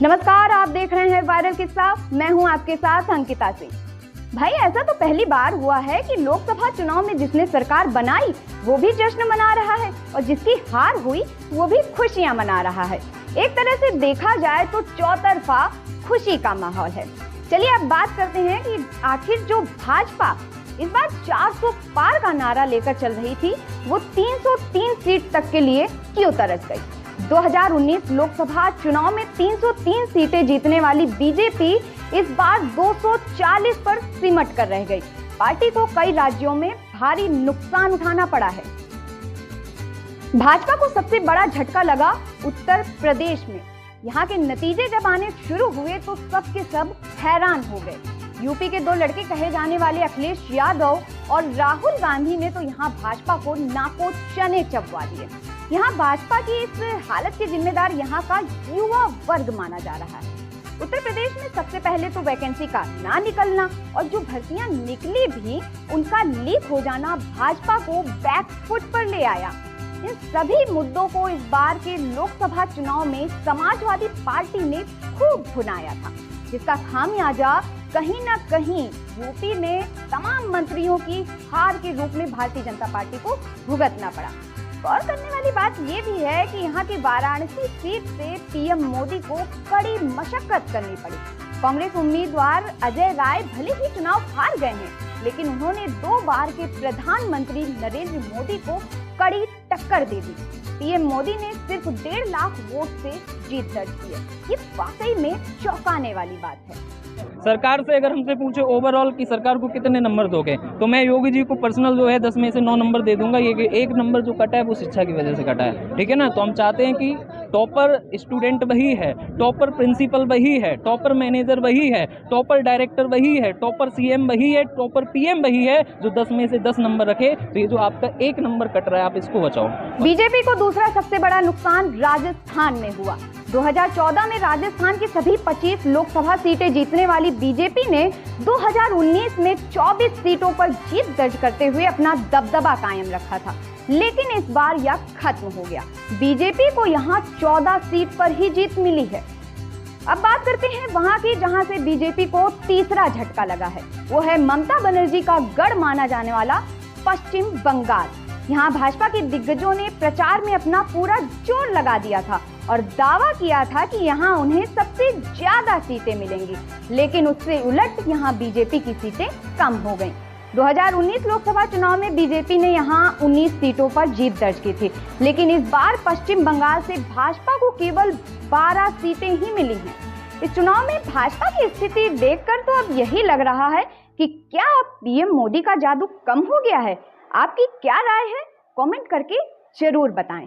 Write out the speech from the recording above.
नमस्कार, आप देख रहे हैं वायरल किस्सा। मैं हूं आपके साथ अंकिता सिंह। भाई, ऐसा तो पहली बार हुआ है कि लोकसभा चुनाव में जिसने सरकार बनाई वो भी जश्न मना रहा है और जिसकी हार हुई वो भी खुशियां मना रहा है। एक तरह से देखा जाए तो चौतरफा खुशी का माहौल है। चलिए अब बात करते हैं कि आखिर जो भाजपा इस बार 400 पार का नारा लेकर चल रही थी वो 303 सीट तक के लिए क्यों तरस गई। 2019 लोकसभा चुनाव में 303 सीटें जीतने वाली बीजेपी इस बार 240 पर सिमट कर रह गई। पार्टी को कई राज्यों में भारी नुकसान उठाना पड़ा है। भाजपा को सबसे बड़ा झटका लगा उत्तर प्रदेश में। यहाँ के नतीजे जब आने शुरू हुए तो सब के सब हैरान हो गए। यूपी के दो लड़के कहे जाने वाले अखिलेश यादव और राहुल गांधी ने तो यहाँ भाजपा को नाको चने चबवा दिए। यहाँ भाजपा की इस हालत के जिम्मेदार यहाँ का युवा वर्ग माना जा रहा है। उत्तर प्रदेश में सबसे पहले तो वैकेंसी का ना निकलना और जो भर्तियां निकली भी उनका लीक हो जाना भाजपा को बैक फुट पर ले आया। इन सभी मुद्दों को इस बार के लोकसभा चुनाव में समाजवादी पार्टी ने खूब भुनाया था, जिसका खामियाजा कहीं ना कहीं यूपी में तमाम मंत्रियों की हार के रूप में भारतीय जनता पार्टी को भुगतना पड़ा। गौर करने वाली बात ये भी है कि यहाँ की वाराणसी सीट से पीएम मोदी को कड़ी मशक्कत करनी पड़ी। कांग्रेस उम्मीदवार अजय राय भले ही चुनाव हार गए हैं, लेकिन उन्होंने 2 बार के प्रधानमंत्री नरेंद्र मोदी को कड़ी टक्कर दे दी। पीएम मोदी ने सिर्फ 1.5 लाख वोट से जीत दर्ज की है। ये वाकई में चौंकाने वाली बात है। सरकार से अगर हमसे पूछे ओवरऑल कि सरकार को कितने नंबर दोगे, तो मैं योगी जी को पर्सनल जो है 10 में से 9 नंबर दे दूंगा। ये 1 नंबर जो कटा है वो शिक्षा की वजह से कटा है, ठीक है ना। तो हम चाहते हैं कि टॉपर स्टूडेंट वही है, टॉपर प्रिंसिपल वही है, टॉपर मैनेजर वही है, टॉपर डायरेक्टर वही है, टॉपर सीएम वही है, टॉपर पीएम वही है, जो 10 में से 10 नंबर रखे। तो ये जो आपका 1 नंबर कट रहा है, आप इसको बचाओ। बीजेपी को दूसरा सबसे बड़ा नुकसान राजस्थान में हुआ। 2014 में राजस्थान की सभी 25 लोकसभा सीटें जीतने वाली बीजेपी ने 2019 में 24 सीटों पर जीत दर्ज करते हुए अपना दबदबा कायम रखा था, लेकिन इस बार यह खत्म हो गया। बीजेपी को यहां 14 सीट पर ही जीत मिली है। अब बात करते हैं वहां की जहां से बीजेपी को तीसरा झटका लगा है। वो है ममता बनर्जी का गढ़ माना जाने वाला पश्चिम बंगाल। यहाँ भाजपा के दिग्गजों ने प्रचार में अपना पूरा जोर लगा दिया था और दावा किया था कि यहाँ उन्हें सबसे ज्यादा सीटें मिलेंगी, लेकिन उससे उलट यहाँ बीजेपी की सीटें कम हो गईं। 2019 लोकसभा चुनाव में बीजेपी ने यहाँ 19 सीटों पर जीत दर्ज की थी, लेकिन इस बार पश्चिम बंगाल से भाजपा को केवल 12 सीटें ही मिली हैं। इस चुनाव में भाजपा की स्थिति देखकर तो अब यही लग रहा है कि क्या अब पीएम मोदी का जादू कम हो गया है। आपकी क्या राय है? कमेंट करके जरूर बताएं।